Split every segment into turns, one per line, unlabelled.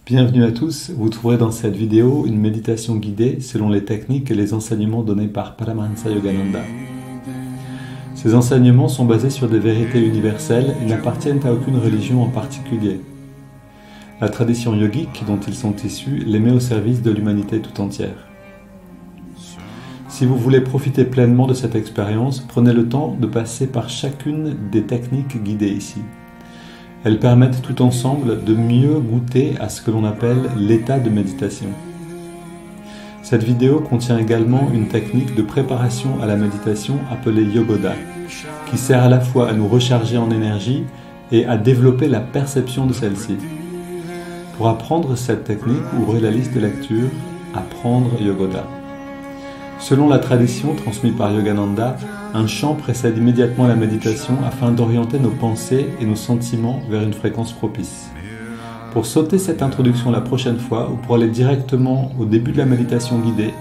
Bienvenue à tous, vous trouverez dans cette vidéo une méditation guidée selon les techniques et les enseignements donnés par Paramahansa Yogananda. Ces enseignements sont basés sur des vérités universelles et n'appartiennent à aucune religion en particulier. La tradition yogique dont ils sont issus les met au service de l'humanité tout entière. Si vous voulez profiter pleinement de cette expérience, prenez le temps de passer par chacune des techniques guidées ici. Elles permettent tout ensemble de mieux goûter à ce que l'on appelle l'état de méditation. Cette vidéo contient également une technique de préparation à la méditation appelée Yogoda, qui sert à la fois à nous recharger en énergie et à développer la perception de celle-ci. Pour apprendre cette technique, ouvrez la liste de lecture « Apprendre Yogoda ». Selon la tradition transmise par Yogananda, un chant précède immédiatement la méditation afin d'orienter nos pensées et nos sentiments vers une fréquence propice. Pour sauter cette introduction la prochaine fois ou pour aller directement au début de la méditation guidée,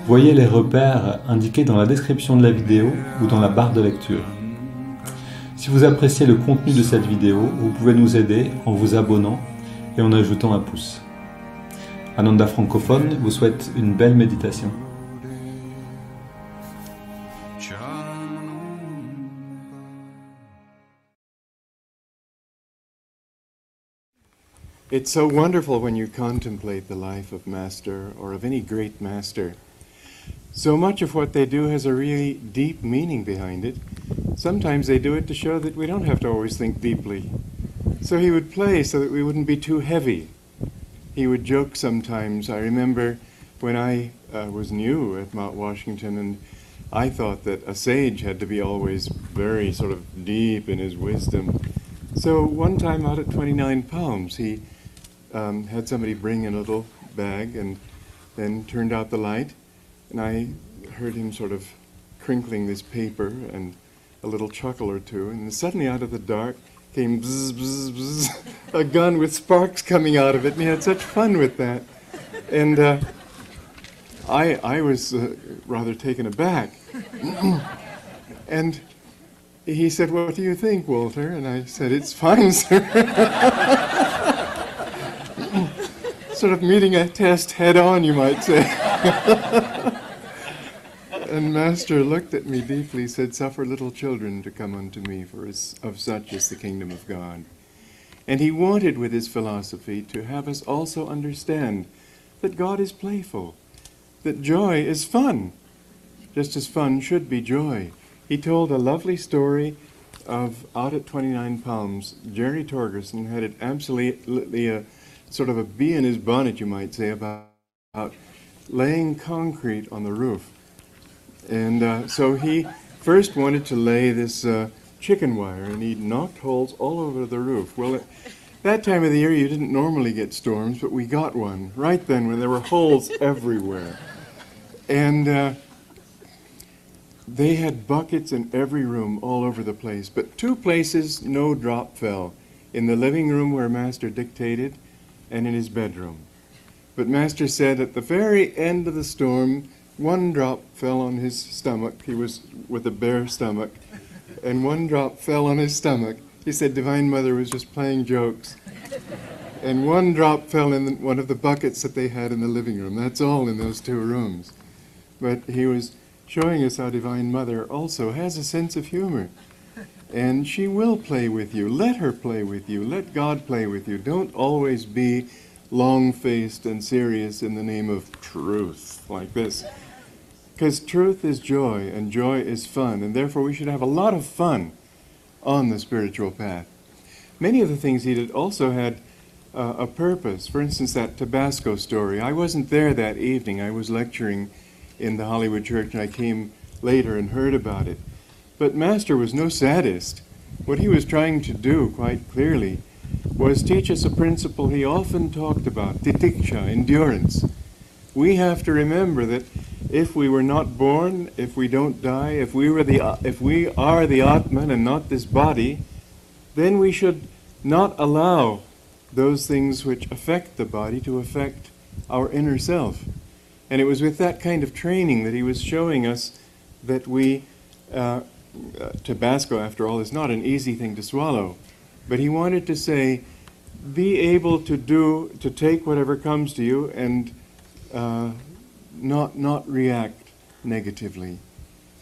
voyez les repères indiqués dans la description de la vidéo ou dans la barre de lecture. Si vous appréciez le contenu de cette vidéo, vous pouvez nous aider en vous abonnant et en ajoutant un pouce. Ananda Francophone vous souhaite une belle méditation.
It's so wonderful when you contemplate the life of Master or of any great Master. So much of what they do has a really deep meaning behind it. Sometimes they do it to show that we don't have to always think deeply. So he would play so that we wouldn't be too heavy. He would joke sometimes. I remember when I was new at Mount Washington, and I thought that a sage had to be always very sort of deep in his wisdom. So one time out at 29 Palms, he had somebody bring in a little bag and then turned out the light, and I heard him sort of crinkling this paper and a little chuckle or two, and suddenly out of the dark came bzz, bzz, bzz, a gun with sparks coming out of it, and he had such fun with that. And I was rather taken aback. And he said, "What do you think, Walter?" And I said, "It's fine, sir." Sort of meeting a test head on, you might say. And Master looked at me deeply, said, "Suffer little children to come unto me, for of such is the kingdom of God." And he wanted with his philosophy to have us also understand that God is playful, that joy is fun, just as fun should be joy. He told a lovely story of out at 29 Palms. Jerry Torgerson had it absolutely a sort of a bee in his bonnet, you might say, about laying concrete on the roof. And so he first wanted to lay this chicken wire, and he knocked holes all over the roof. Well, at that time of the year you didn't normally get storms, but we got one right then when there were holes everywhere. And they had buckets in every room all over the place, but two places no drop fell. In the living room where Master dictated, and in his bedroom. But Master said at the very end of the storm, one drop fell on his stomach. He was with a bare stomach, and one drop fell on his stomach. He said Divine Mother was just playing jokes. And one drop fell in one of the buckets that they had in the living room. That's all in those two rooms. But he was showing us how Divine Mother also has a sense of humor. And she will play with you. Let her play with you. Let God play with you. Don't always be long-faced and serious in the name of truth, like this. Because truth is joy, and joy is fun, and therefore we should have a lot of fun on the spiritual path. Many of the things he did also had a purpose. For instance, that Tabasco story. I wasn't there that evening. I was lecturing in the Hollywood Church, and I came later and heard about it. But Master was no sadist. What he was trying to do, quite clearly, was teach us a principle he often talked about, titiksha, endurance. We have to remember that if we were not born, if we don't die, if we are the Atman and not this body, then we should not allow those things which affect the body to affect our inner self. And it was with that kind of training that he was showing us that we Tabasco, after all, is not an easy thing to swallow. But he wanted to say, be able to take whatever comes to you and not react negatively,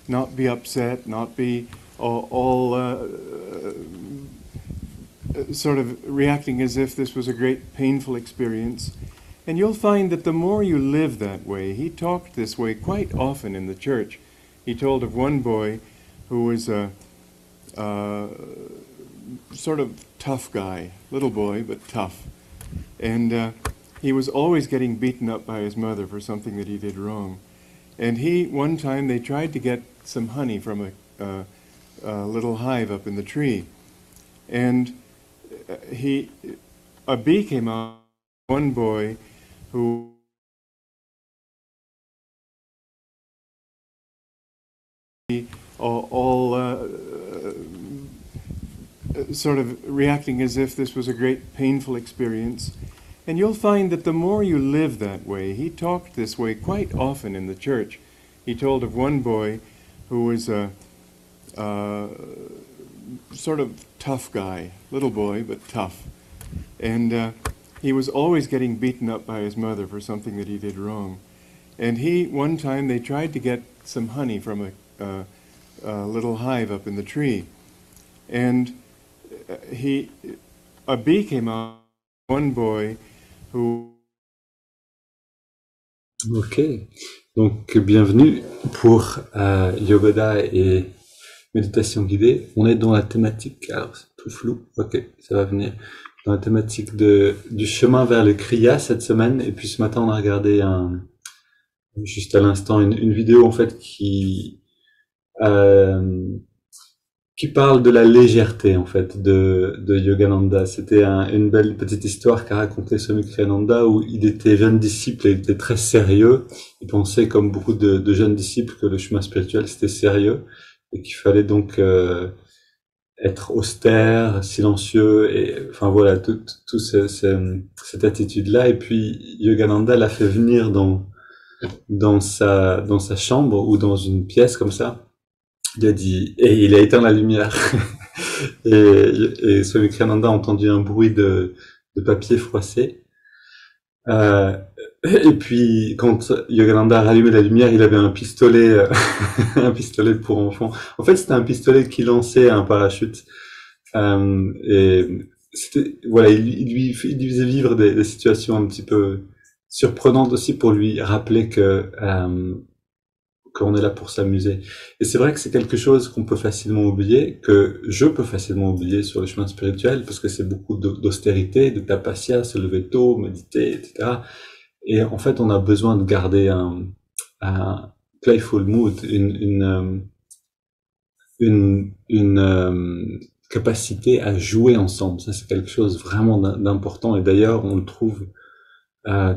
not be upset, not be all sort of reacting as if this was a great painful experience. And you'll find that the more you live that way, he talked this way quite often in the church. He told of one boy who was a sort of tough guy, little boy, but tough. And he was always getting beaten up by his mother for something that he did wrong. And one time they tried to get some honey from a little hive up in the tree. And a bee came out, one boy who all sort of reacting as if this was a great painful experience. And you'll find that the more you live that way, he talked this way quite often in the church. He told of one boy who was a sort of tough guy, little boy, but tough. And he was always getting beaten up by his mother for something that he did wrong. And one time they tried to get some honey from a little hive up in the tree. And a bee came out, one boy who...
Ok, donc bienvenue pour Yogoda et méditation guidée. On est dans la thématique, alors c'est tout flou, ok, ça va venir, dans la thématique du chemin vers le Kriya cette semaine. Et puis ce matin on a regardé juste à l'instant une vidéo en fait qui parle de la légèreté en fait de Yogananda. C'était une belle petite histoire qu'a raconté Swami Kriyananda, où il était jeune disciple et il était très sérieux. Il pensait, comme beaucoup de jeunes disciples, que le chemin spirituel c'était sérieux et qu'il fallait donc être austère, silencieux, et enfin voilà, tout cette attitude-là. Et puis Yogananda l'a fait venir dans sa chambre ou dans une pièce comme ça. Il a dit, et il a éteint la lumière. et Swami Kriyananda a entendu un bruit de papier froissé. Et puis, quand Yogananda a rallumé la lumière, il avait un pistolet, un pistolet pour enfants. En fait, c'était un pistolet qui lançait un parachute. Et c'était, voilà, il lui faisait vivre des situations un petit peu surprenantes aussi pour lui rappeler qu'on est là pour s'amuser. Et c'est vrai que c'est quelque chose qu'on peut facilement oublier, que je peux facilement oublier sur le chemin spirituel, parce que c'est beaucoup d'austérité, de tapasya, se lever tôt, méditer, etc. Et en fait, on a besoin de garder un playful mood, une capacité à jouer ensemble. Ça, c'est quelque chose vraiment d'important. Et d'ailleurs, on le trouve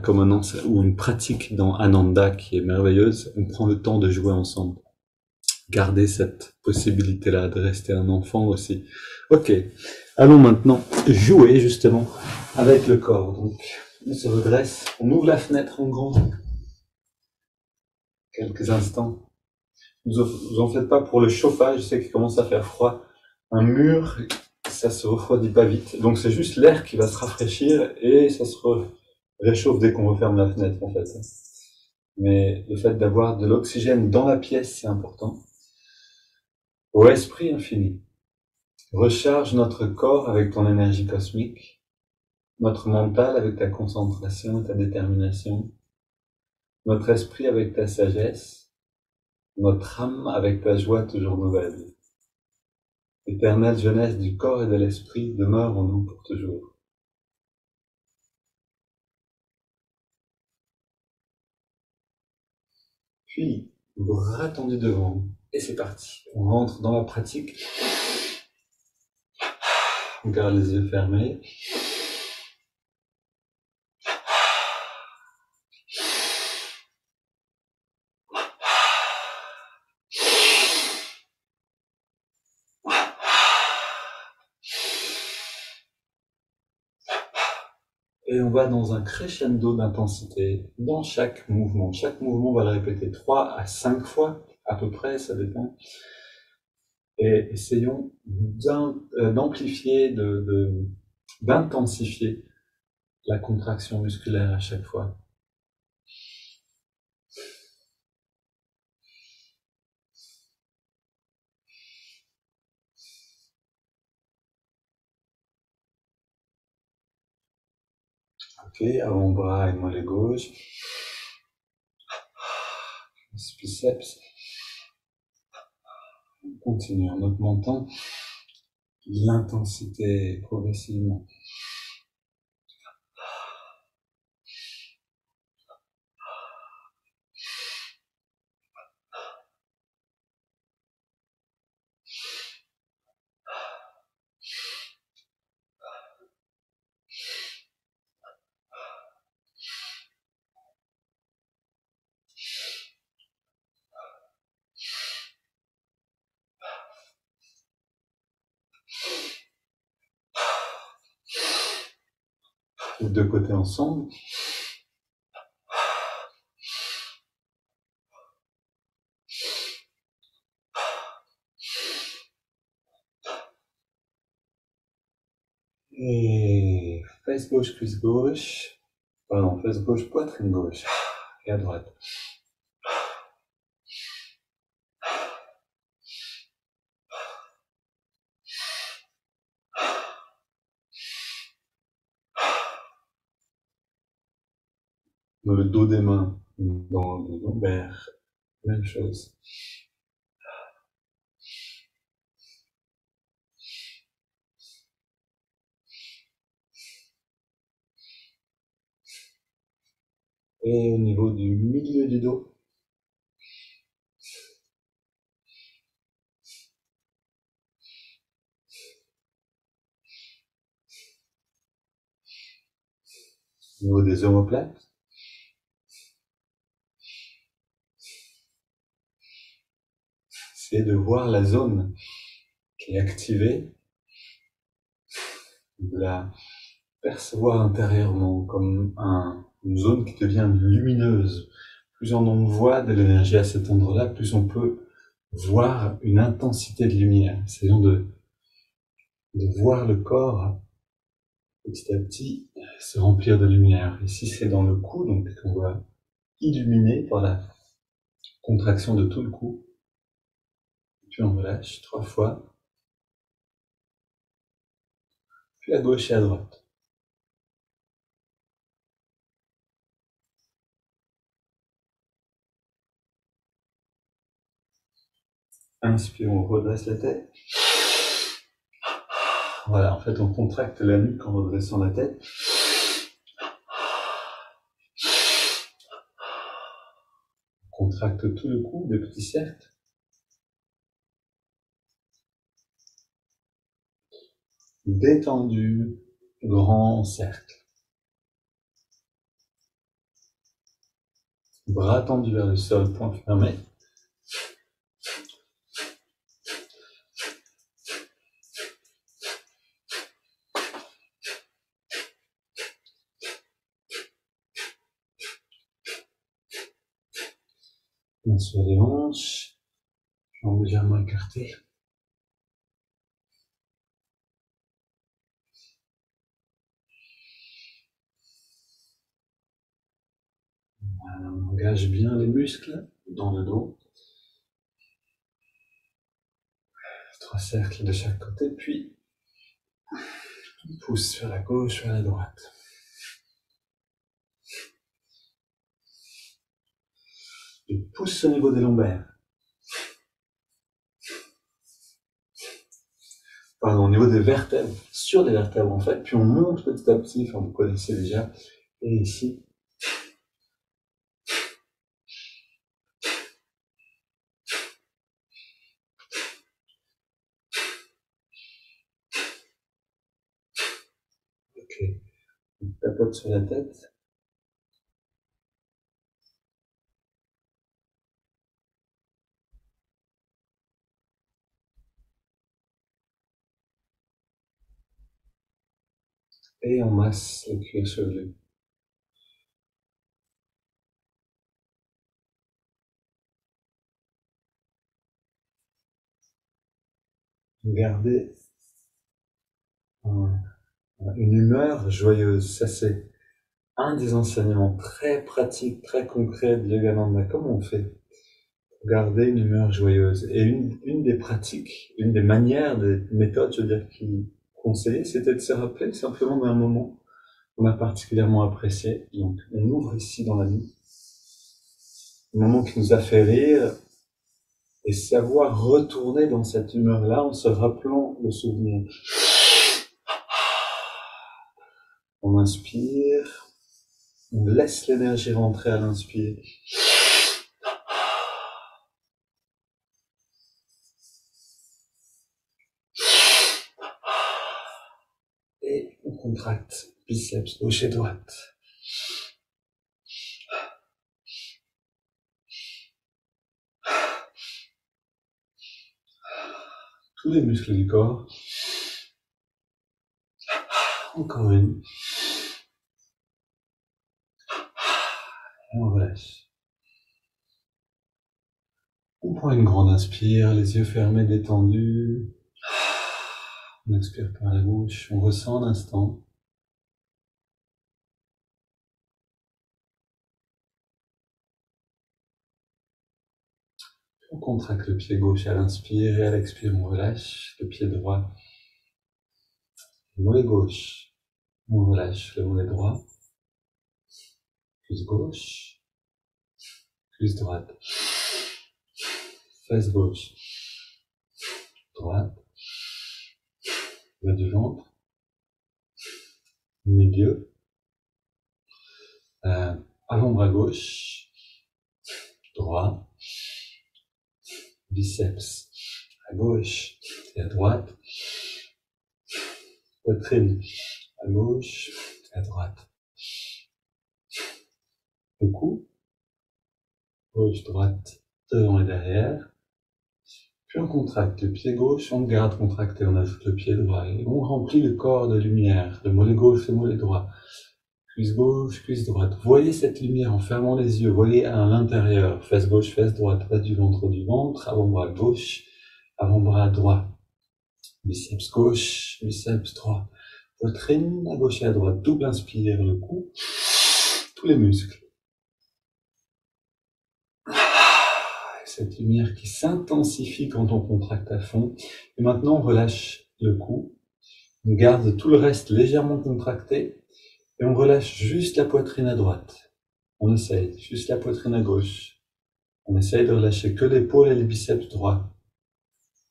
comme ou une pratique dans Ananda qui est merveilleuse. On prend le temps de jouer ensemble. Garder cette possibilité-là de rester un enfant aussi. Ok, allons maintenant jouer justement avec le corps. Donc, on se redresse, on ouvre la fenêtre en grand. Quelques instants. Vous en faites pas pour le chauffage, je sais qu'il commence à faire froid. Un mur, ça se refroidit pas vite. Donc c'est juste l'air qui va se rafraîchir et ça se réchauffe dès qu'on referme la fenêtre en fait. Mais le fait d'avoir de l'oxygène dans la pièce, c'est important. Ô esprit infini, recharge notre corps avec ton énergie cosmique, notre mental avec ta concentration et ta détermination, notre esprit avec ta sagesse, notre âme avec ta joie toujours nouvelle. Éternelle jeunesse du corps et de l'esprit, demeure en nous pour toujours. Puis, bras tendus devant, et c'est parti. On rentre dans la pratique. On garde les yeux fermés. Et on va dans un crescendo d'intensité dans chaque mouvement. Chaque mouvement, on va le répéter 3 à 5 fois, à peu près, ça dépend. Et essayons d'amplifier, d'intensifier la contraction musculaire à chaque fois. Ok, avant-bras et mollet gauche. Biceps. On continue en augmentant l'intensité progressivement. Les deux côtés ensemble. Et fesse gauche, cuisse gauche. Pardon, fesse gauche, poitrine gauche. Et à droite. Le dos des mains dans le lombaire. Même chose. Et au niveau du milieu du dos. Au niveau des omoplates. C'est de voir la zone qui est activée, de la percevoir intérieurement comme une zone qui devient lumineuse. Plus on envoie de l'énergie à cet endroit-là, plus on peut voir une intensité de lumière. Essayons de voir le corps petit à petit se remplir de lumière. Ici, c'est dans le cou, donc on va illuminer par la contraction de tout le cou. Puis on relâche 3 fois. Puis à gauche et à droite. Inspire, on redresse la tête. Voilà, en fait, on contracte la nuque en redressant la tête. On contracte tout le cou, des petits cercles. Détendu, grand cercle. Bras tendus vers le sol, poing fermé. Main sur les hanches, jambes légèrement écartées. Voilà, on engage bien les muscles dans le dos. 3 cercles de chaque côté, puis on pousse vers la gauche, vers la droite. Je pousse au niveau des lombaires. Pardon, au niveau des vertèbres, sur les vertèbres en fait, puis on monte petit à petit, enfin vous connaissez déjà, et ici. Ok, on tapote sur la tête. Et on masse le cuir chevelu. Gardez une humeur joyeuse, ça c'est un des enseignements très pratiques, très concrets de Yogananda. Comment on fait pour garder une humeur joyeuse? Et une des pratiques, une des manières, des méthodes, je veux dire, qu'il conseillait, c'était de se rappeler simplement d'un moment qu'on a particulièrement apprécié. Donc, on ouvre ici dans la nuit, un moment qui nous a fait rire, et savoir retourner dans cette humeur-là en se rappelant le souvenir. On inspire, on laisse l'énergie rentrer à l'inspire. Et on contracte biceps gauche et droite. Tous les muscles du corps. Encore une. Et on relâche. On prend une grande inspire, les yeux fermés, détendus. On expire par la bouche, on ressent un instant. On contracte le pied gauche à l'inspire et à l'expire, on relâche le pied droit. Le mollet gauche, on relâche le mollet droit. Cuisse gauche, cuisse droite. Fesse gauche, droite. Bas du ventre. Milieu. Avant-bras gauche, droit. Biceps à gauche et à droite. Poitrine à gauche et à droite. Le cou, gauche, droite, devant et derrière. Puis on contracte le pied gauche, on garde contracté, on ajoute le pied droit et on remplit le corps de lumière, le mollet gauche, le mollet droit. Cuisse gauche, cuisse droite. Voyez cette lumière en fermant les yeux, voyez à l'intérieur, fesse gauche, fesse droite, bas du ventre, avant-bras gauche, avant-bras droit. Biceps gauche, biceps droit. Poitrine à gauche et à droite, double inspire, le cou, tous les muscles. Cette lumière qui s'intensifie quand on contracte à fond. Et maintenant, on relâche le cou. On garde tout le reste légèrement contracté. Et on relâche juste la poitrine à droite. On essaye, juste la poitrine à gauche. On essaye de relâcher que l'épaule et les biceps droits.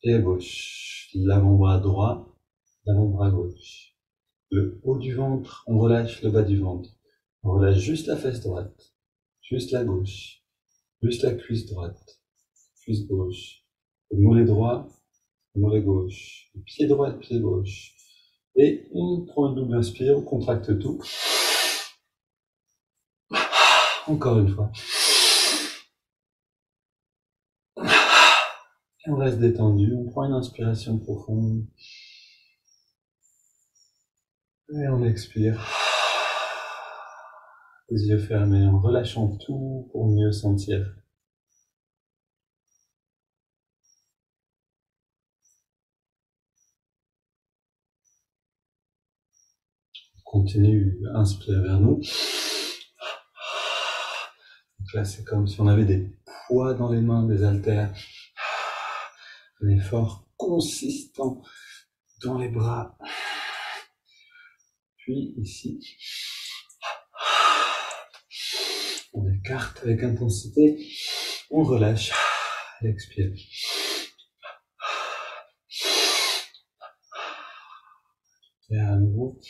Et à gauche, l'avant-bras droit, l'avant-bras gauche. Le haut du ventre, on relâche le bas du ventre. On relâche juste la fesse droite, juste la gauche, juste la cuisse droite, cuisse gauche. Le mollet droit, le mollet gauche, le pied droit et le pied gauche. Et on prend une double inspire, on contracte tout. Encore une fois. Et on reste détendu, on prend une inspiration profonde. Et on expire. Les yeux fermés, en relâchant tout pour mieux sentir. On continue, inspire vers nous. Donc là, c'est comme si on avait des poids dans les mains, des haltères. Un effort consistant dans les bras. Puis ici, on écarte avec intensité, on relâche, et expire. Et à nouveau.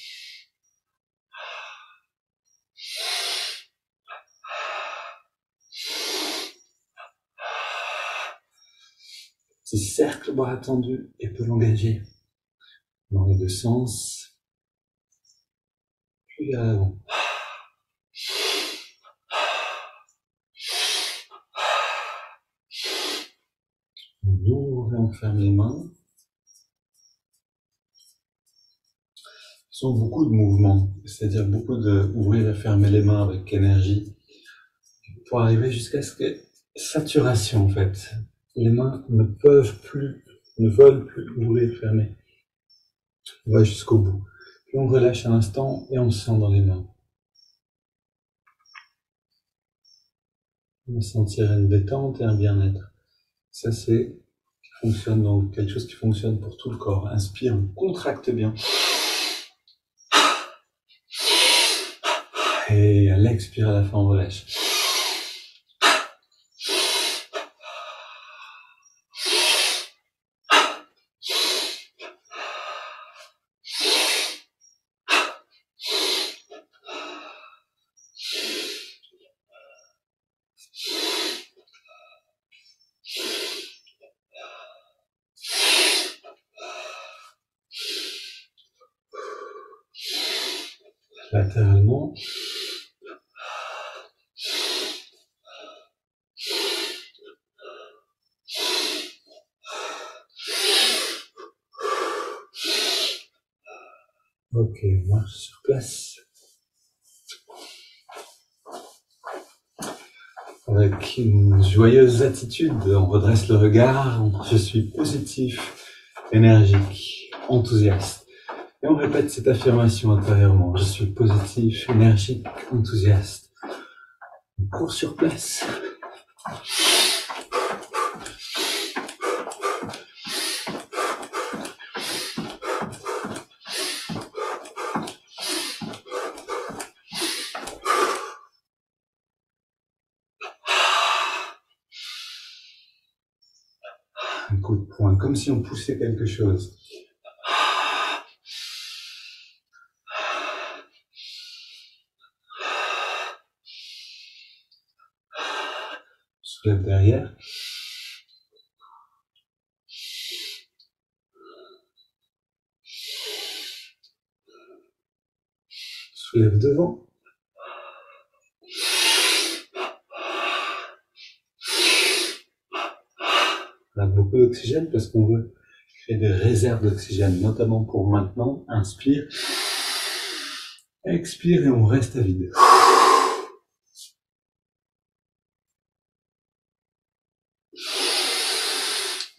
Petit cercle bras tendu et peut l'engager dans les deux sens. Puis vers l'avant. On ouvre et on ferme les mains. Ce sont beaucoup de mouvements, c'est-à-dire beaucoup de ouvrir et fermer les mains avec énergie pour arriver jusqu'à ce que saturation en fait. Les mains ne peuvent plus, ne veulent plus ouvrir et fermer. On va jusqu'au bout. Puis on relâche un instant et on se sent dans les mains. On va sentir une détente et un bien-être. Ça, c'est qui fonctionne, donc quelque chose qui fonctionne pour tout le corps. Inspire, on contracte bien. Et à l'expire, à la fin, on relâche. Latéralement. Ok, on marche sur place. Avec une joyeuse attitude, on redresse le regard, je suis positif, énergique, enthousiaste. Et on répète cette affirmation intérieurement, je suis positif, énergique, enthousiaste. On court sur place. Un coup de poing, comme si on poussait quelque chose. Soulève derrière. Soulève devant. On a beaucoup d'oxygène parce qu'on veut créer des réserves d'oxygène, notamment pour maintenant. Inspire. Expire et on reste à vide.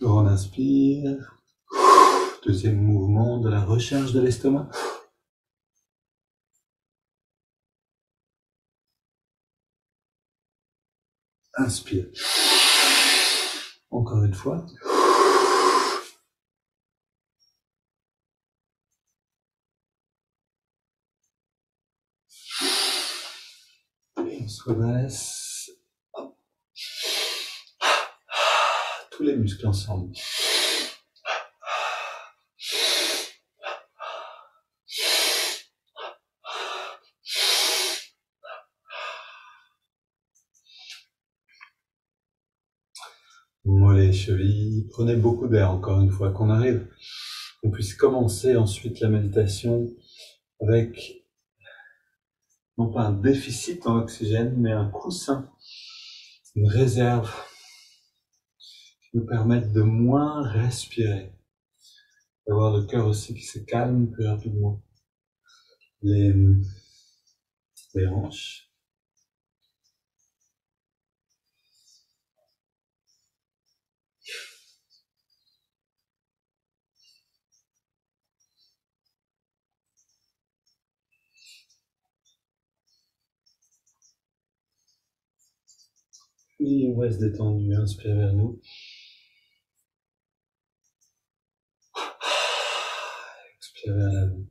On inspire. Deuxième mouvement de la recharge de l'estomac. Inspire. Encore une fois. Et on se redresse. Tous les muscles ensemble. Mollets, chevilles, prenez beaucoup d'air encore une fois, qu'on arrive, qu'on puisse commencer ensuite la méditation avec non pas un déficit en oxygène, mais un coussin, une réserve qui nous permette de moins respirer, d'avoir le cœur aussi qui se calme plus rapidement, les hanches. Puis on reste détendu, inspire vers nous. Expire vers l'avant.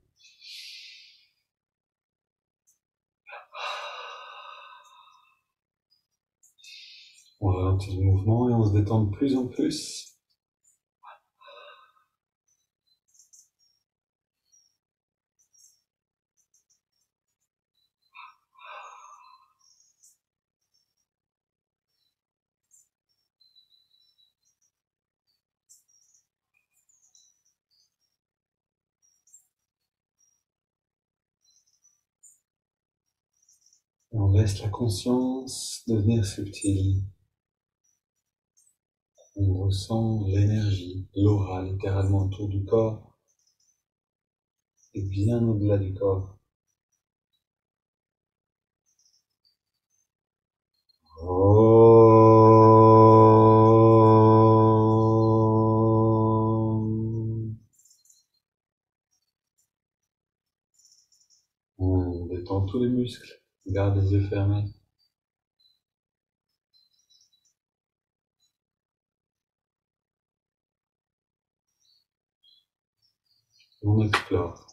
On ralentit le mouvement et on se détend de plus en plus. Et on laisse la conscience devenir subtile. On ressent l'énergie, l'aura littéralement autour du corps et bien au-delà du corps. On détend tous les muscles, garde les yeux fermés. On explore.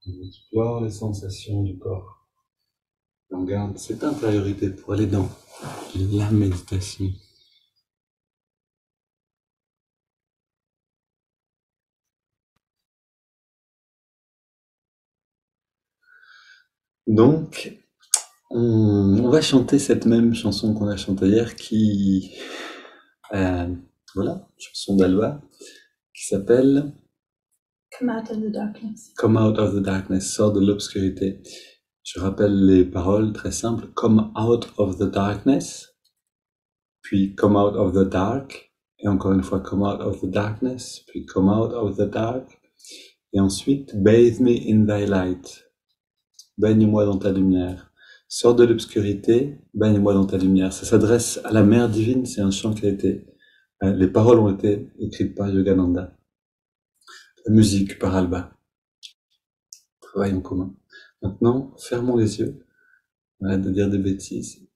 On explore les sensations du corps. On garde cette intériorité pour aller dans la méditation. Donc, on va chanter cette même chanson qu'on a chantée hier qui, voilà, chanson d'Alba, qui s'appelle
Come out of the darkness.
Come out of the darkness, sors de l'obscurité. Je rappelle les paroles très simples. Come out of the darkness, puis come out of the dark, et encore une fois come out of the darkness, puis come out of the dark, et ensuite bathe me in thy light. Baigne-moi dans ta lumière. Sors de l'obscurité, baigne-moi dans ta lumière. Ça s'adresse à la Mère divine, c'est un chant qui a été... les paroles ont été écrites par Yogananda. La musique par Alba. Travail en commun. Maintenant, fermons les yeux, on arrête de dire des bêtises,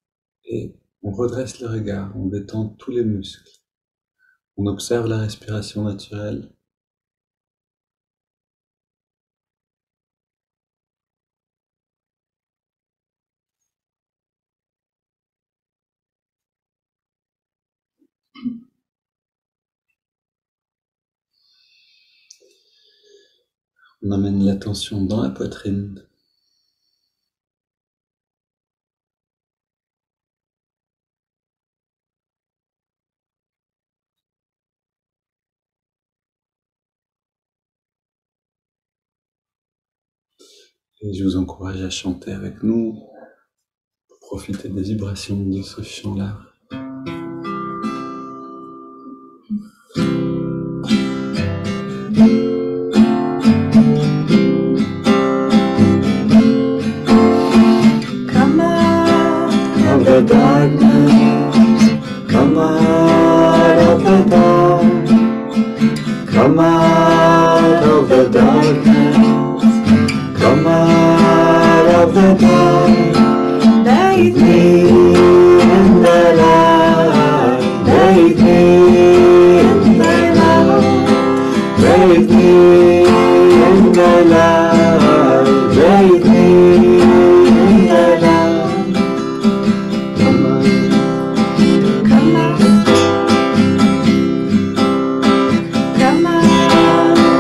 et on redresse le regard, on détend tous les muscles. On observe la respiration naturelle. On amène l'attention dans la poitrine. Et je vous encourage à chanter avec nous, pour profiter des vibrations de ce chant-là.
Come out
Of the darkness, come out of the dark, come out of the darkness, come out of the dark,
bathe
bathe me in the light, bathe me in the light, bathe me in the light, bathe me in the light.
Come out. Come out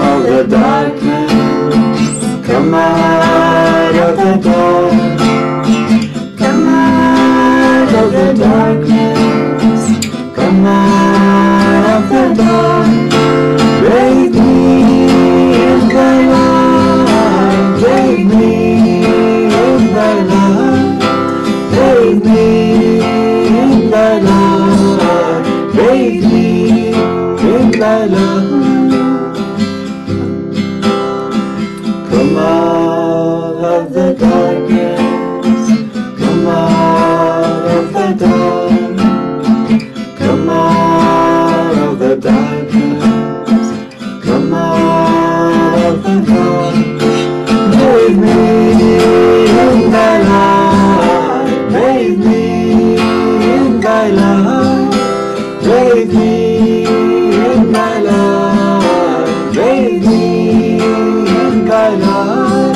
Of the darkness, come out of the dark,
come out
of the darkness, come out of the dark, bathe me in thy light, bathe me in thy light, bathe me in thy light, bathe me in thy light. Come out of the darkness, come out of the dark, come out of the darkness, come out of the dark, bathe me in thy light, bathe me in thy light, bathe me in thy light, bathe me in thy light,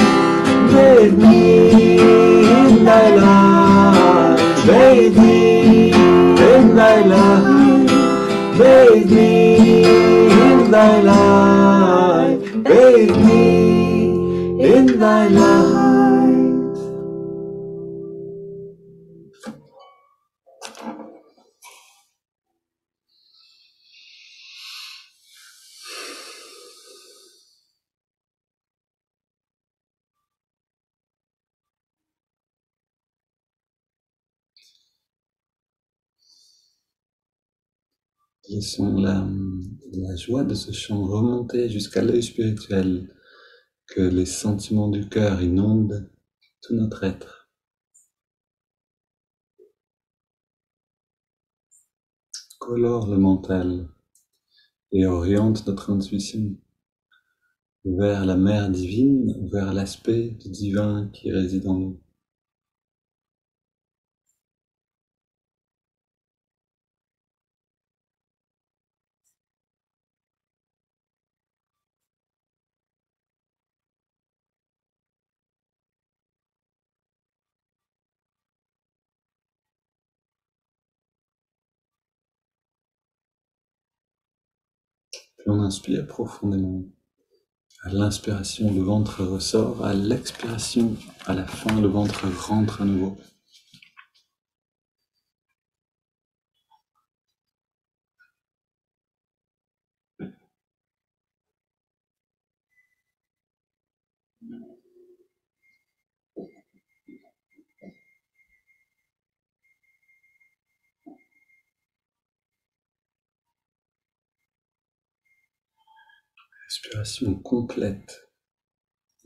bathe me in thy light, bathe me in thy light, bathe me in thy light, bathe me in thy light. Laissons la joie de ce chant remonter jusqu'à l'œil spirituel, que les sentiments du cœur inondent tout notre être. Colore le mental et oriente notre intuition vers la mère divine, vers l'aspect du divin qui réside en nous. Puis on inspire profondément. À l'inspiration, le ventre ressort. À l'expiration, à la fin, le ventre rentre à nouveau. Respiration complète.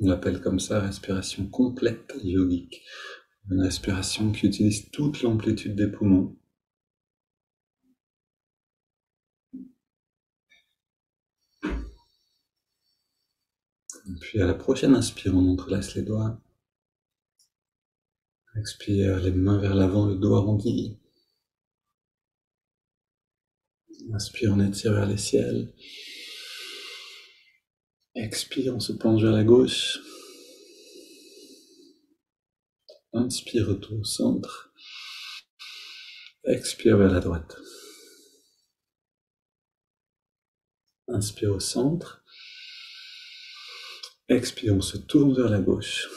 On l'appelle comme ça, respiration complète yogique. Une respiration qui utilise toute l'amplitude des poumons. Puis à la prochaine inspire, on entrelace les doigts. Expire, les mains vers l'avant, le dos arrondi. Inspire, on étire vers les ciels. Expire, on se penche vers la gauche. Inspire, retour au centre. Expire vers la droite. Inspire au centre. Expire, on se tourne vers la gauche.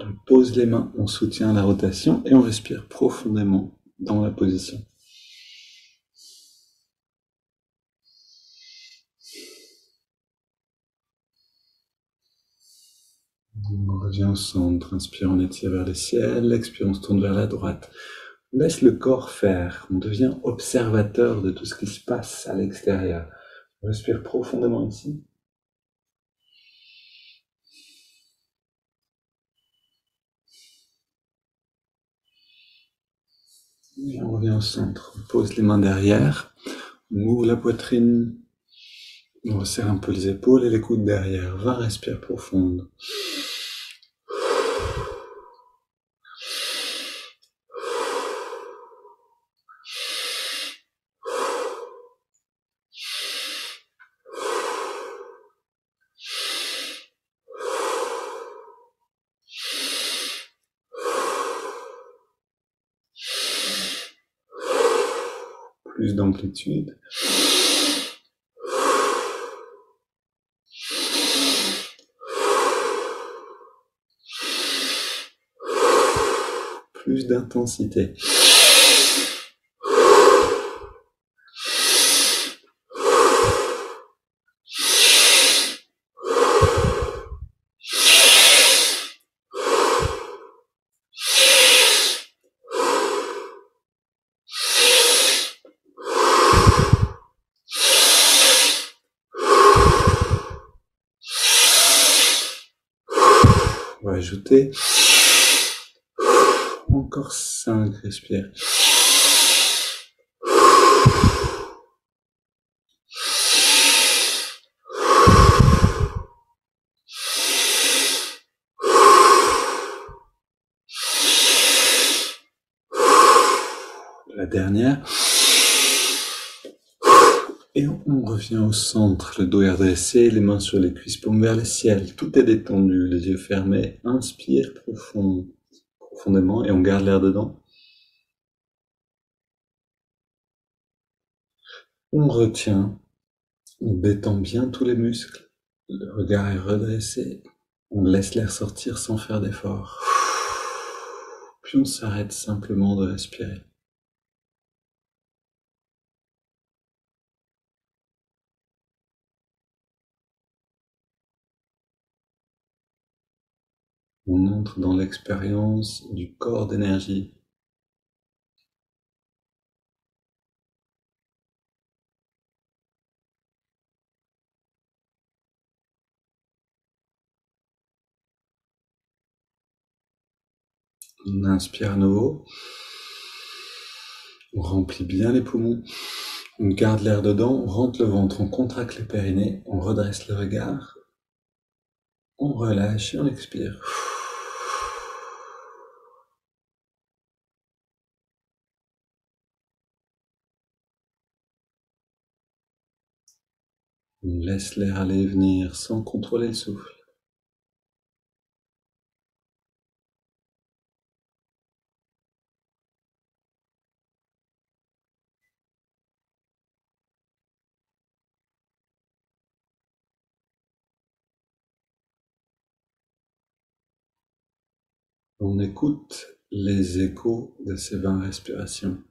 On pose les mains, on soutient la rotation et on respire profondément dans la position. On revient au centre. Inspire, on étire vers le ciel. Expire, on se tourne vers la droite. On laisse le corps faire. On devient observateur de tout ce qui se passe à l'extérieur. On respire profondément ici. Et on revient au centre. On pose les mains derrière. On ouvre la poitrine. On resserre un peu les épaules et les coudes derrière. 20 respires profondes. Plus d'amplitude. Plus d'intensité. On va ajouter encore 5 respires. La dernière. Et on revient au centre, le dos est redressé, les mains sur les cuisses, paumes vers le ciel. Tout est détendu, les yeux fermés. Inspire profondément et on garde l'air dedans. On retient, on détend bien tous les muscles. Le regard est redressé. On laisse l'air sortir sans faire d'effort. Puis on s'arrête simplement de respirer. On entre dans l'expérience du corps d'énergie. On inspire à nouveau. On remplit bien les poumons. On garde l'air dedans, on rentre le ventre, on contracte les périnées, on redresse le regard. On relâche et on expire. On laisse l'air aller et venir sans contrôler le souffle. On écoute les échos de ces 20 respirations.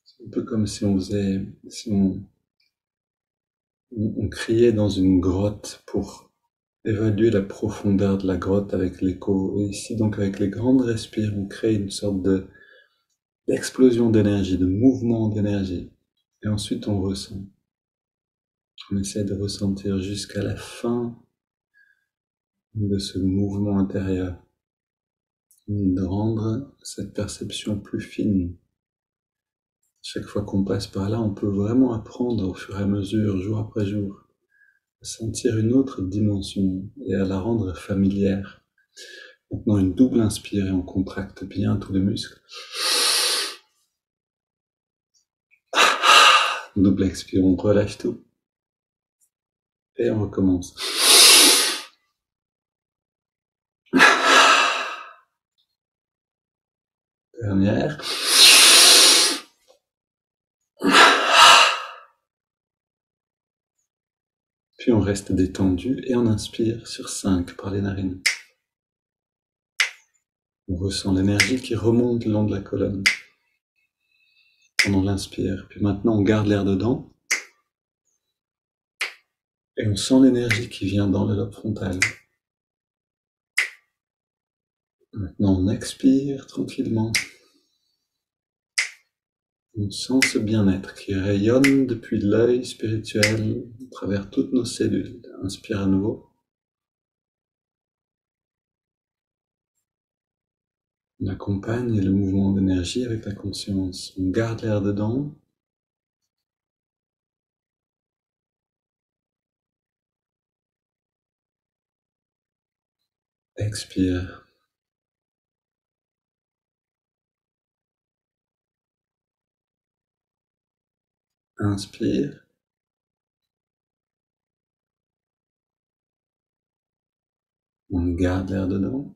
C'est un peu comme si on criait dans une grotte pour évaluer la profondeur de la grotte avec l'écho. Et ici, donc, avec les grandes respires, on crée une sorte d'explosion d'énergie, de mouvement d'énergie. Et ensuite, on ressent. On essaie de ressentir jusqu'à la fin de ce mouvement intérieur, de rendre cette perception plus fine. Chaque fois qu'on passe par là, on peut vraiment apprendre au fur et à mesure, jour après jour, à sentir une autre dimension et à la rendre familière. Maintenant, une double inspire et on contracte bien tous les muscles. Double expire, on relâche tout. Et on recommence. Dernière. Puis on reste détendu et on inspire sur 5 par les narines. On ressent l'énergie qui remonte le long de la colonne. On l'inspire. Puis maintenant on garde l'air dedans. Et on sent l'énergie qui vient dans le lobe frontal. Maintenant on expire tranquillement. On sent ce bien-être qui rayonne depuis l'œil spirituel à travers toutes nos cellules. Inspire à nouveau. On accompagne le mouvement d'énergie avec la conscience. On garde l'air dedans. Expire. Inspire. On garde l'air dedans.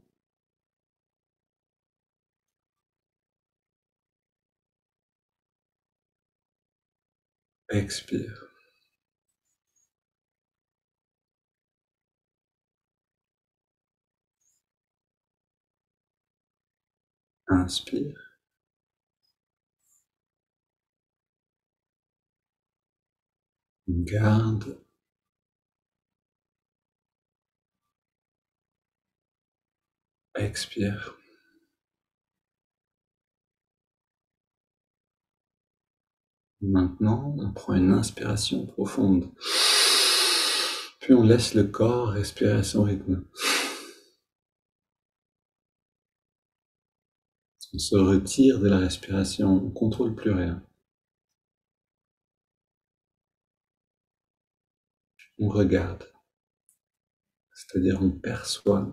Expire. Inspire. On garde. Expire. Maintenant, on prend une inspiration profonde. Puis on laisse le corps respirer à son rythme. On se retire de la respiration, on ne contrôle plus rien. On regarde, c'est-à-dire on perçoit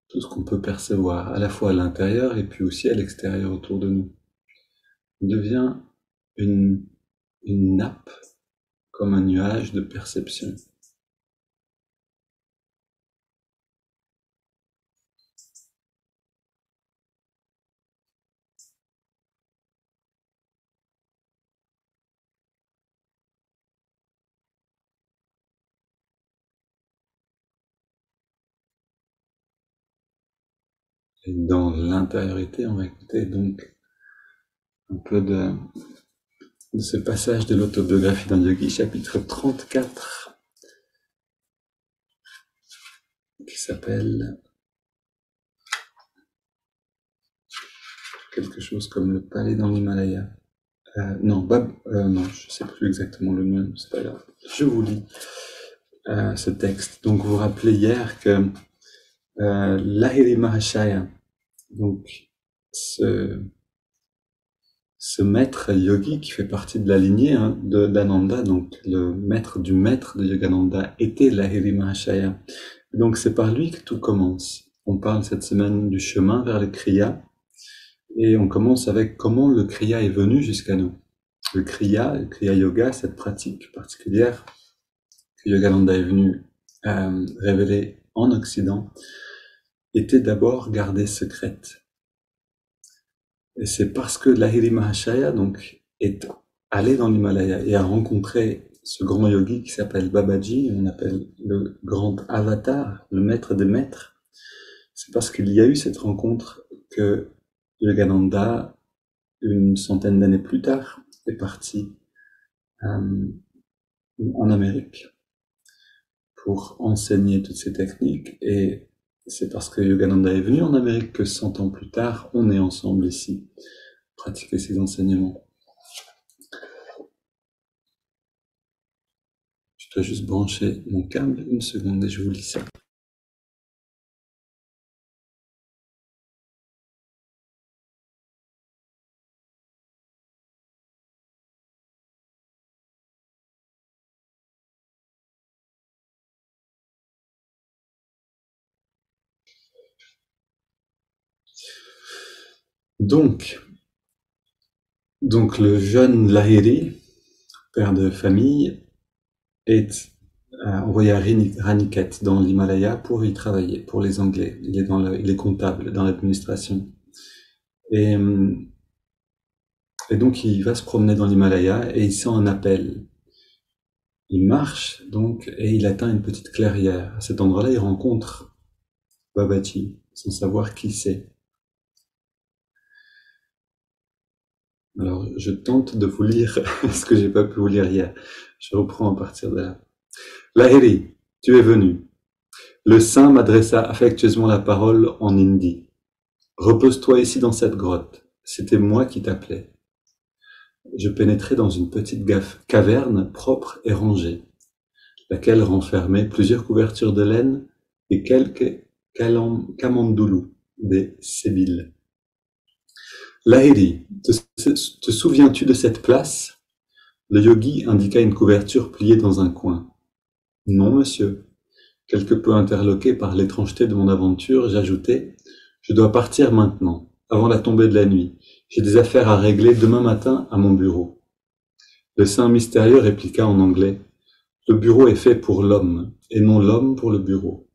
tout ce qu'on peut percevoir, à la fois à l'intérieur et puis aussi à l'extérieur autour de nous. On devient une nappe, comme un nuage de perception. Et dans l'intériorité, on va écouter donc un peu de ce passage de l'autobiographie d'un yogi, chapitre 34, qui s'appelle quelque chose comme le palais dans l'Himalaya. Non, je ne sais plus exactement le nom, c'est pas grave. Je vous lis ce texte. Donc vous vous rappelez hier que Lahiri Mahashaya, donc ce maître yogi qui fait partie de la lignée d'Ananda, donc le maître du maître de Yogananda, était Lahiri Mahashaya. Donc c'est par lui que tout commence. On parle cette semaine du chemin vers le Kriya, et on commence avec comment le Kriya est venu jusqu'à nous. Le Kriya Yoga, cette pratique particulière que Yogananda est venu révélée en Occident était d'abord gardée secrète. Et c'est parce que Lahiri Mahashaya donc est allé dans l'Himalaya et a rencontré ce grand yogi qui s'appelle Babaji, on appelle le grand avatar, le maître des maîtres. C'est parce qu'il y a eu cette rencontre que Yogananda, une centaine d'années plus tard, est parti en Amérique pour enseigner toutes ces techniques. Et c'est parce que Yogananda est venu en Amérique que 100 ans plus tard, on est ensemble ici, pratiquer ces enseignements. Je dois juste brancher mon câble une seconde et je vous lis ça. Donc le jeune Lahiri, père de famille, est envoyé à Raniket dans l'Himalaya pour y travailler, pour les Anglais. Il est comptable dans l'administration. Et donc il va se promener dans l'Himalaya et il sent un appel. Il marche donc et il atteint une petite clairière. À cet endroit-là, il rencontre Babaji, sans savoir qui c'est. Alors, je tente de vous lire ce que j'ai pas pu vous lire hier. Je reprends à partir de là. Lahiri, tu es venu. Le saint m'adressa affectueusement la parole en hindi. Repose-toi ici dans cette grotte. C'était moi qui t'appelais. Je pénétrai dans une petite caverne propre et rangée, laquelle renfermait plusieurs couvertures de laine et quelques kamandoulous, des sébiles. Lahiri, te souviens-tu de cette place? Le yogi indiqua une couverture pliée dans un coin. Non, monsieur. Quelque peu interloqué par l'étrangeté de mon aventure, j'ajoutai, je dois partir maintenant, avant la tombée de la nuit. J'ai des affaires à régler demain matin à mon bureau. Le saint mystérieux répliqua en anglais, le bureau est fait pour l'homme, et non l'homme pour le bureau.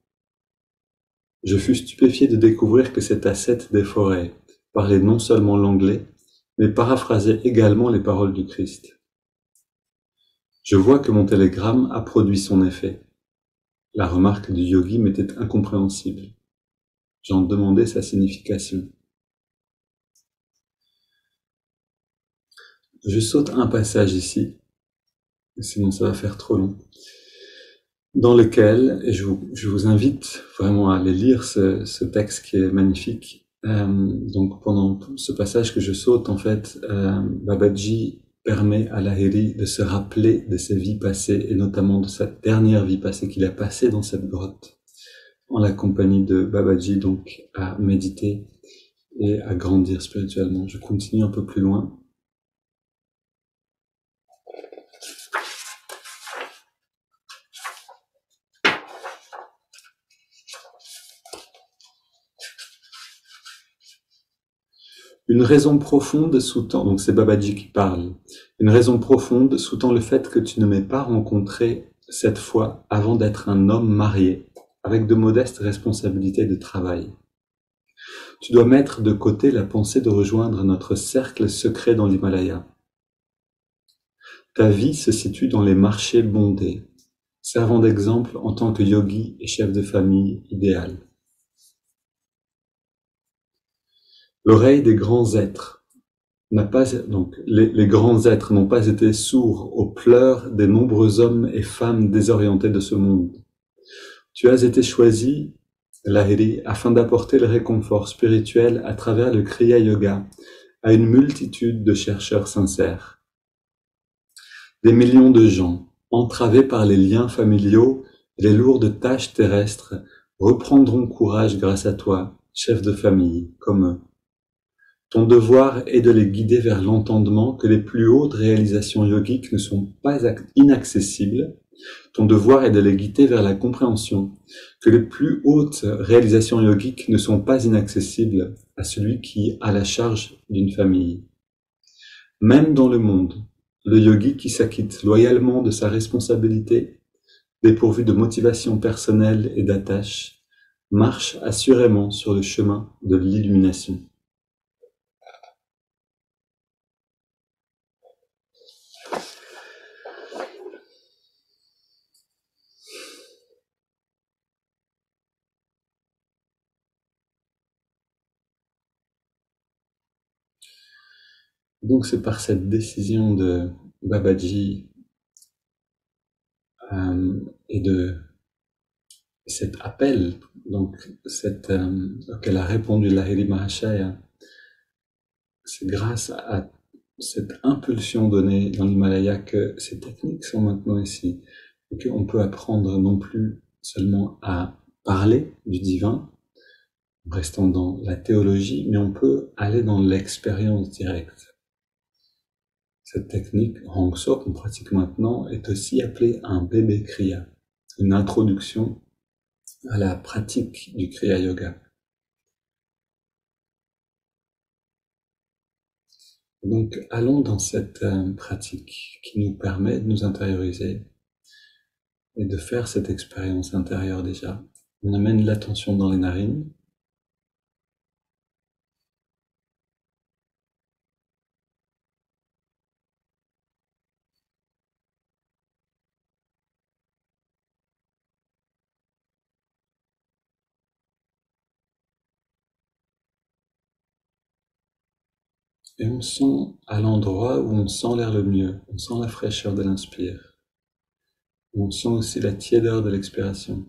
Je fus stupéfié de découvrir que cet ascète des forêts parlait non seulement l'anglais, mais paraphrasait également les paroles du Christ. Je vois que mon télégramme a produit son effet. La remarque du yogi m'était incompréhensible. J'en demandai sa signification. Je saute un passage ici, sinon ça va faire trop long, dans lequel, et je vous invite vraiment à aller lire ce texte qui est magnifique. Donc pendant ce passage que je saute, en fait, Babaji permet à Lahiri de se rappeler de ses vies passées, et notamment de sa dernière vie passée qu'il a passée dans cette grotte, en la compagnie de Babaji, donc à méditer et à grandir spirituellement. Je continue un peu plus loin. Une raison profonde sous-tend, donc c'est Babaji qui parle, une raison profonde sous-tend le fait que tu ne m'aies pas rencontré cette fois avant d'être un homme marié, avec de modestes responsabilités de travail. Tu dois mettre de côté la pensée de rejoindre notre cercle secret dans l'Himalaya. Ta vie se situe dans les marchés bondés, servant d'exemple en tant que yogi et chef de famille idéal. L'oreille des grands êtres n'a pas, donc les grands êtres n'ont pas été sourds aux pleurs des nombreux hommes et femmes désorientés de ce monde. Tu as été choisi, Lahiri, afin d'apporter le réconfort spirituel à travers le Kriya Yoga à une multitude de chercheurs sincères. Des millions de gens, entravés par les liens familiaux et les lourdes tâches terrestres, reprendront courage grâce à toi, chef de famille, comme eux. Ton devoir est de les guider vers l'entendement que les plus hautes réalisations yogiques ne sont pas inaccessibles. Ton devoir est de les guider vers la compréhension que les plus hautes réalisations yogiques ne sont pas inaccessibles à celui qui a la charge d'une famille. Même dans le monde, le yogi qui s'acquitte loyalement de sa responsabilité dépourvu de motivation personnelle et d'attache, marche assurément sur le chemin de l'illumination. Donc c'est par cette décision de Babaji et de cet appel, donc auquel a répondu Lahiri Mahashaya, c'est grâce à cette impulsion donnée dans l'Himalaya que ces techniques sont maintenant ici, et qu'on peut apprendre non plus seulement à parler du divin, en restant dans la théologie, mais on peut aller dans l'expérience directe. Cette technique Hongso qu'on pratique maintenant est aussi appelée un bébé kriya, une introduction à la pratique du kriya yoga. Donc allons dans cette pratique qui nous permet de nous intérioriser et de faire cette expérience intérieure déjà. On amène l'attention dans les narines. Et on sent à l'endroit où on sent l'air le mieux, on sent la fraîcheur de l'inspire. On sent aussi la tiédeur de l'expiration.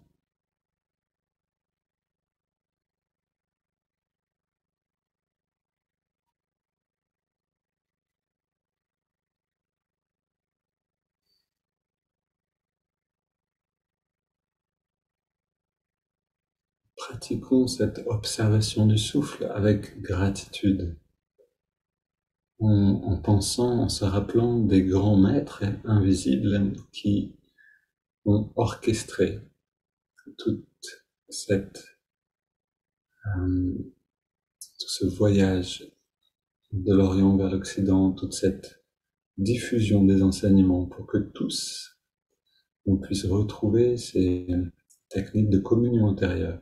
Pratiquons cette observation du souffle avec gratitude, en pensant, en se rappelant des grands maîtres invisibles qui ont orchestré toute cette, tout ce voyage de l'Orient vers l'Occident, toute cette diffusion des enseignements pour que tous on puisse retrouver ces techniques de communion intérieure.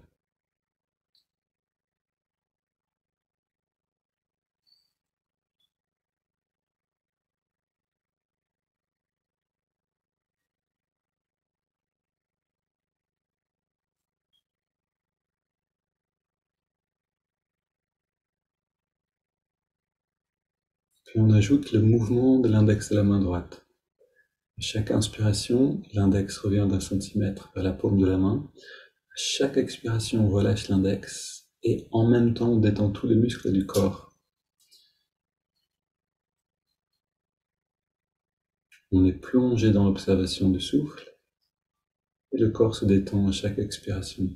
Puis on ajoute le mouvement de l'index de la main droite. À chaque inspiration, l'index revient d'1 centimètre vers la paume de la main. À chaque expiration, on relâche l'index et en même temps, on détend tous les muscles du corps. On est plongé dans l'observation du souffle et le corps se détend à chaque expiration.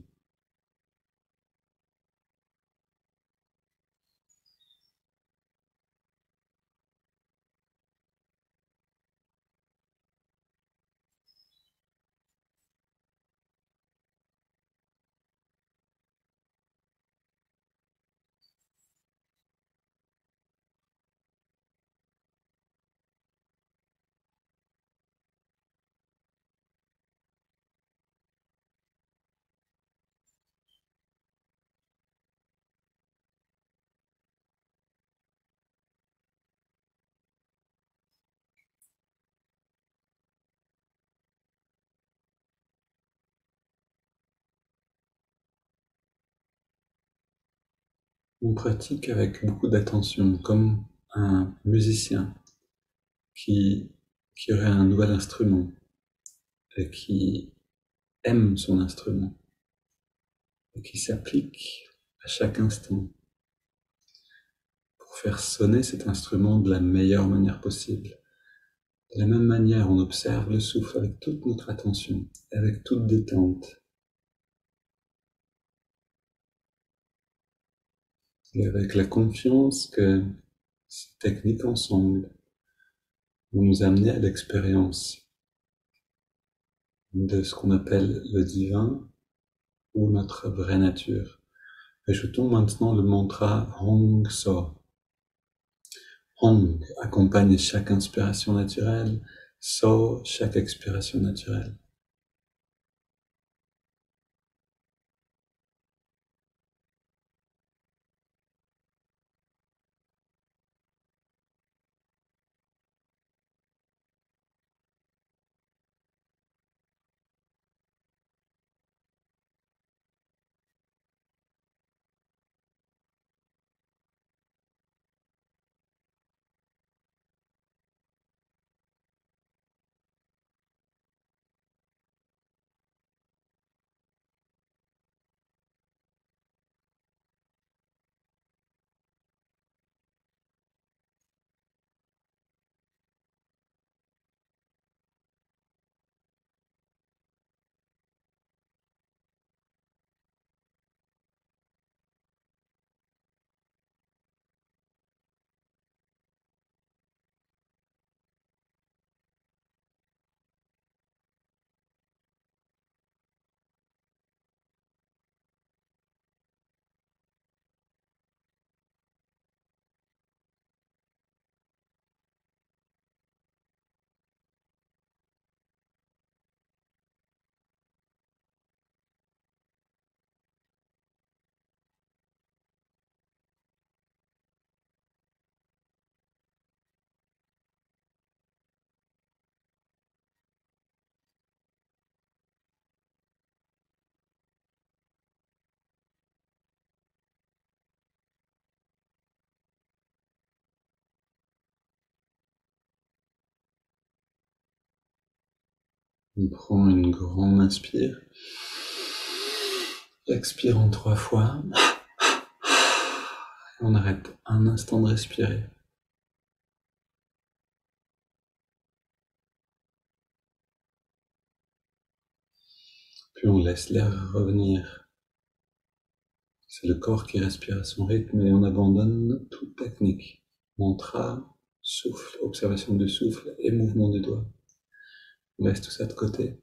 On pratique avec beaucoup d'attention, comme un musicien qui aurait un nouvel instrument et qui aime son instrument et qui s'applique à chaque instant pour faire sonner cet instrument de la meilleure manière possible. De la même manière, on observe le souffle avec toute notre attention, avec toute détente. Et avec la confiance que ces techniques ensemble vont nous amener à l'expérience de ce qu'on appelle le divin ou notre vraie nature. Ajoutons maintenant le mantra Hong So. Hong accompagne chaque inspiration naturelle, So chaque expiration naturelle. On prend une grande inspire. Expire en 3 fois. On arrête un instant de respirer. Puis on laisse l'air revenir. C'est le corps qui respire à son rythme et on abandonne toute technique. Mantra, souffle, observation du souffle et mouvement du doigt. On laisse tout ça de côté.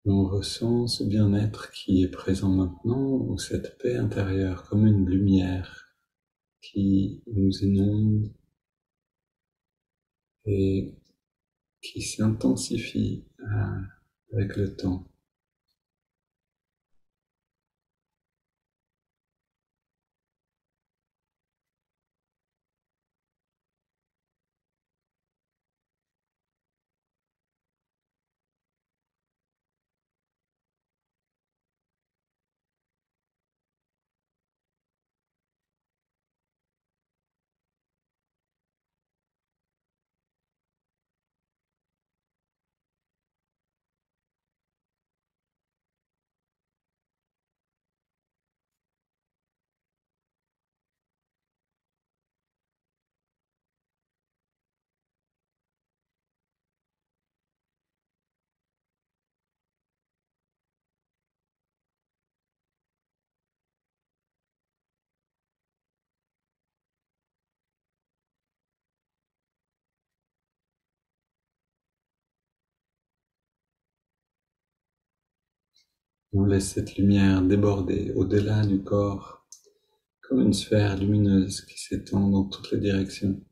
On ressent ce bien-être qui est présent maintenant, ou cette paix intérieure, comme une lumière qui nous inonde et qui s'intensifie avec le temps. On laisse cette lumière déborder au-delà du corps, comme une sphère lumineuse qui s'étend dans toutes les directions.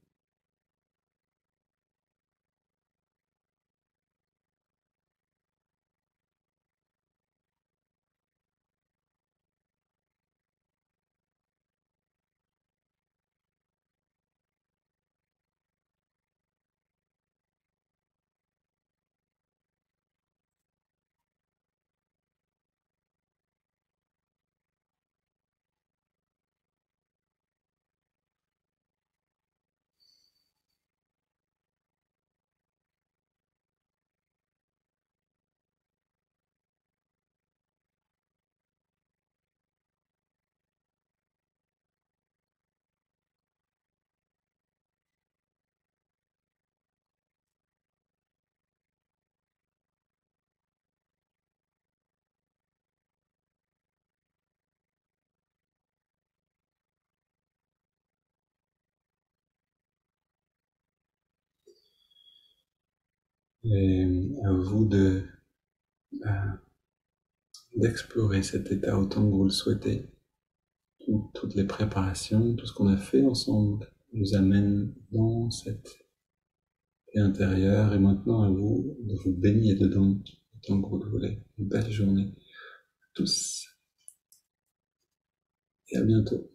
Et à vous d'explorer cet état autant que vous le souhaitez. Toutes les préparations, tout ce qu'on a fait ensemble nous amène dans cette paix intérieure et maintenant à vous de vous baigner dedans autant que vous le voulez. Une belle journée à tous et à bientôt.